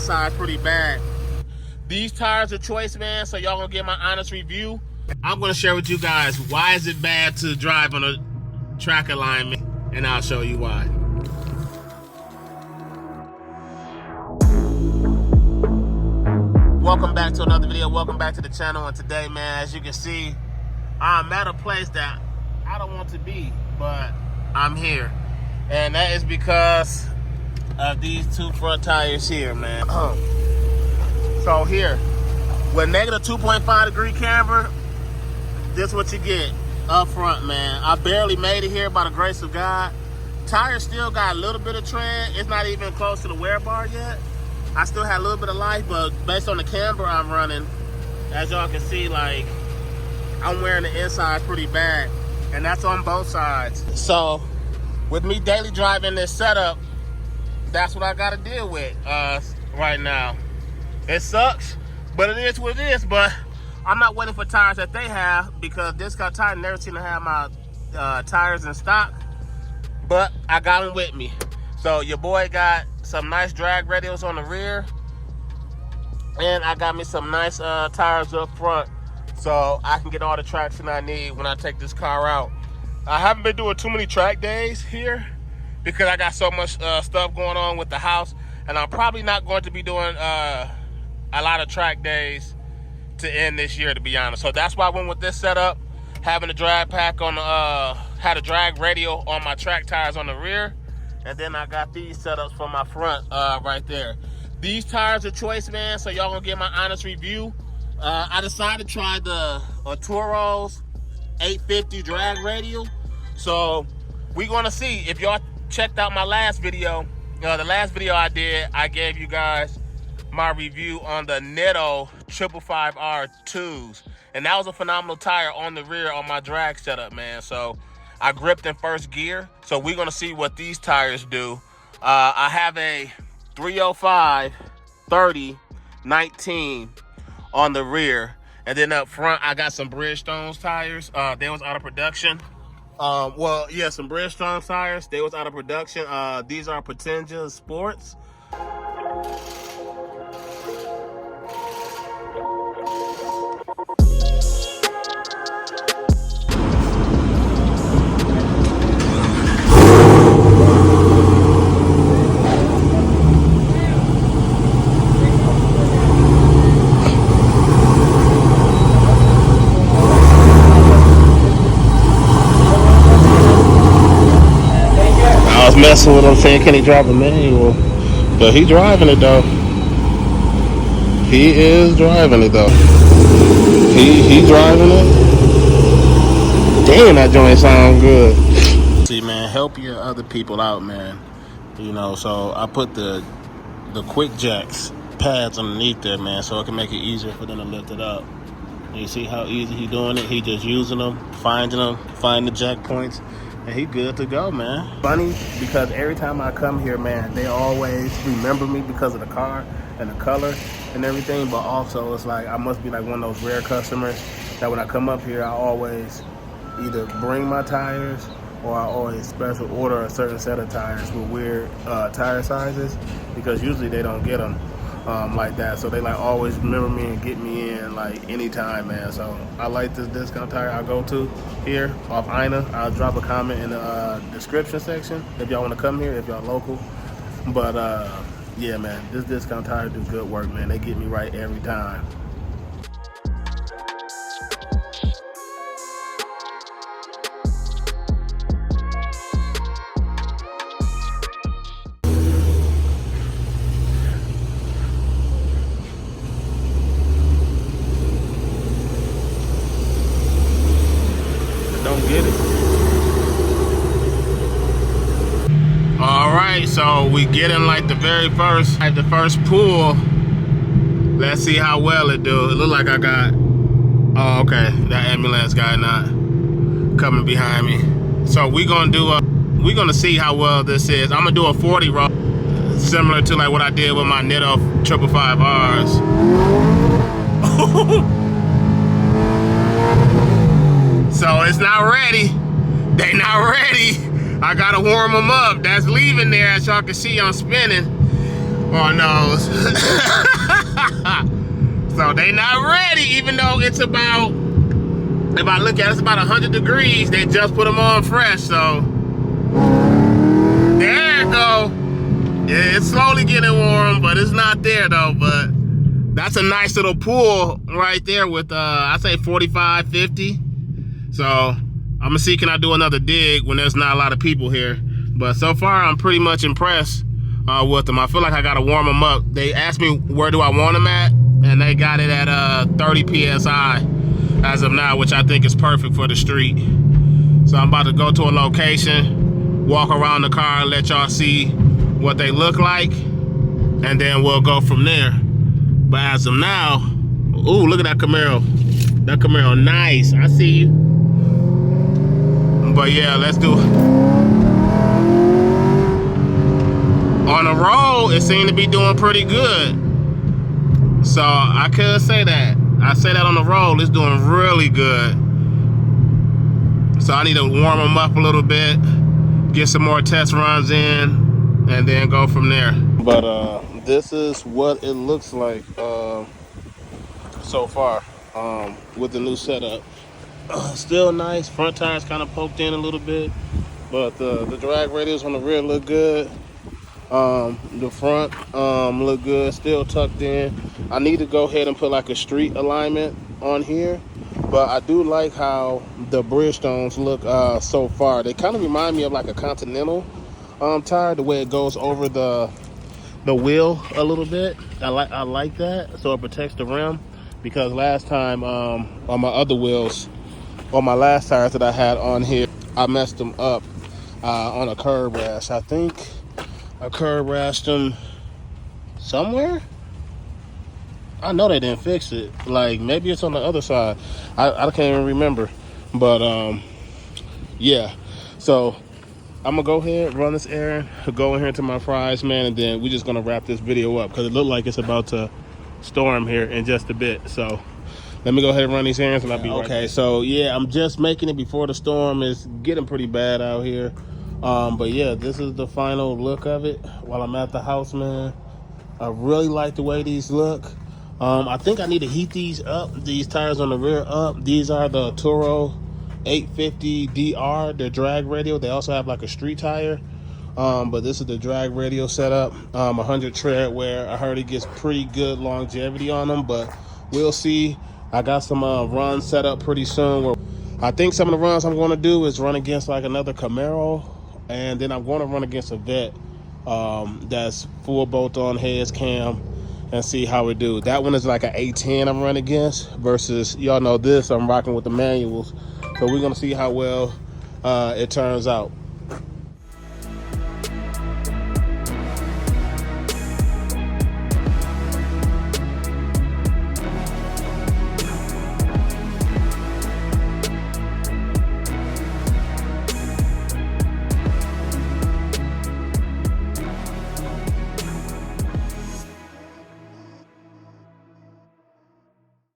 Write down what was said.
inside pretty bad. These tires are choice, man, so y'all gonna get my honest review. I'm gonna share with you guys why is it bad to drive on a track alignment, and I'll show you why. Welcome back to another video. Welcome back to the channel. And today, man, as you can see, I'm at a place that I don't want to be, but I'm here. And that is because of these two front tires here, man. So here, with negative 2.5 degree camber, this is what you get up front, man. I barely made it here by the grace of God. Tires still got a little bit of tread. It's not even close to the wear bar yet. I still had a little bit of life, but based on the camber I'm running, as y'all can see, like, I'm wearing the inside pretty bad, and that's on both sides. So with me daily driving this setup, that's what I gotta deal with right now. It sucks, but it is what it is. But I'm not waiting for tires that they have, because Discount Tire never seem to have my tires in stock, but I got them with me. So your boy got some nice drag radials on the rear, and I got me some nice tires up front, so I can get all the traction I need when I take this car out. I haven't been doing too many track days here because I got so much stuff going on with the house, and I'm probably not going to be doing a lot of track days to end this year, to be honest. So that's why I went with this setup, having a drag pack on the had a drag radial on my track tires on the rear. And then I got these setups for my front right there. These tires are choice, man, so y'all gonna get my honest review. I decided to try the Atturo's 850 drag radial. So we gonna see. If y'all checked out my last video, the last video I did, I gave you guys my review on the Netto 555R2s. And that was a phenomenal tire on the rear on my drag setup, man. So I gripped in first gear, so we're gonna see what these tires do. I have a 305 30 19 on the rear, and then up front I got some Bridgestone tires. They was out of production. Well, yeah, some Bridgestone tires. They was out of production. These are Potenza Sports. Messing with him, saying, can he drive a manual? But he driving it though. He is driving it though. He driving it. Damn, that joint sound good. See, man, help your other people out, man. You know, so I put the quick jacks pads underneath there, man, so it can make it easier for them to lift it up. You see how easy he doing it? He just using them, finding the jack points, and he good to go, man. Funny, because every time I come here, man, they always remember me because of the car and the color and everything, but also it's like I must be like one of those rare customers that when I come up here, I always either bring my tires or I always special order a certain set of tires with weird tire sizes, because usually they don't get them like that. So they like always remember me and get me in like anytime, man. So I like this Discount Tire I go to here off Ina. I'll drop a comment in the description section if y'all want to come here, if y'all local. But yeah, man, this Discount Tire do good work, man. They get me right every time. Get it. All right, so we get in like the first pull. Let's see how well it do. It look like I got, oh, okay, that ambulance guy not coming behind me. So we're gonna see how well this is. I'm gonna do a 40 roll, similar to like what I did with my Netto 555Rs. So it's not ready. They not ready. I gotta warm them up. That's leaving there, as y'all can see I'm spinning. on those. So they not ready, even though it's about, if I look at it, it's about 100 degrees. They just put them on fresh, so there you go. Yeah, it's slowly getting warm, but it's not there though. But that's a nice little pool right there with I say 45, 50. So I'm gonna see, can I do another dig when there's not a lot of people here. But so far I'm pretty much impressed with them. I feel like I gotta warm them up. They asked me where do I want them at, and they got it at 30 PSI as of now, which I think is perfect for the street. So I'm about to go to a location, walk around the car, let y'all see what they look like, and then we'll go from there. But as of now, ooh, look at that Camaro. That Camaro, nice. I see you. But yeah, let's do it. On the road, it seemed to be doing pretty good. So I could say that. I say that on the road, it's doing really good. So I need to warm them up a little bit, get some more test runs in, and then go from there. But this is what it looks like so far with the new setup. Still nice. Front tires kind of poked in a little bit, but the drag radius on the rear look good. The front look good, still tucked in. I need to go ahead and put like a street alignment on here, but I do like how the Bridgestones look so far. They kind of remind me of like a Continental tire, the way it goes over the wheel a little bit. I like that, so it protects the rim, because last time on my other wheels, on my last tires that I had on here, I messed them up on a curb rash. I think I curb rashed them somewhere. I know they didn't fix it. Like, maybe it's on the other side. I can't even remember. But yeah. So I'm gonna go ahead, run this errand, go in here to my fries, man, and then we're just gonna wrap this video up because it looked like it's about to storm here in just a bit. So let me go ahead and run these errands and I'll be right back. Okay, so yeah, I'm just making it before the storm. It's getting pretty bad out here. But yeah, this is the final look of it while I'm at the house, man. I really like the way these look. I think I need to heat these up, these tires on the rear up. These are the Atturo 850 DR, their drag radial. They also have like a street tire, but this is the drag radial setup. 100 tread wear. I heard it gets pretty good longevity on them, but we'll see. I got some runs set up pretty soon. Where I think some of the runs I'm going to do is run against like another Camaro, and then I'm going to run against a vet that's full bolt on heads cam, and see how we do. That one is like an A10 I'm running against versus, y'all know this, I'm rocking with the manuals. So we're gonna see how well it turns out.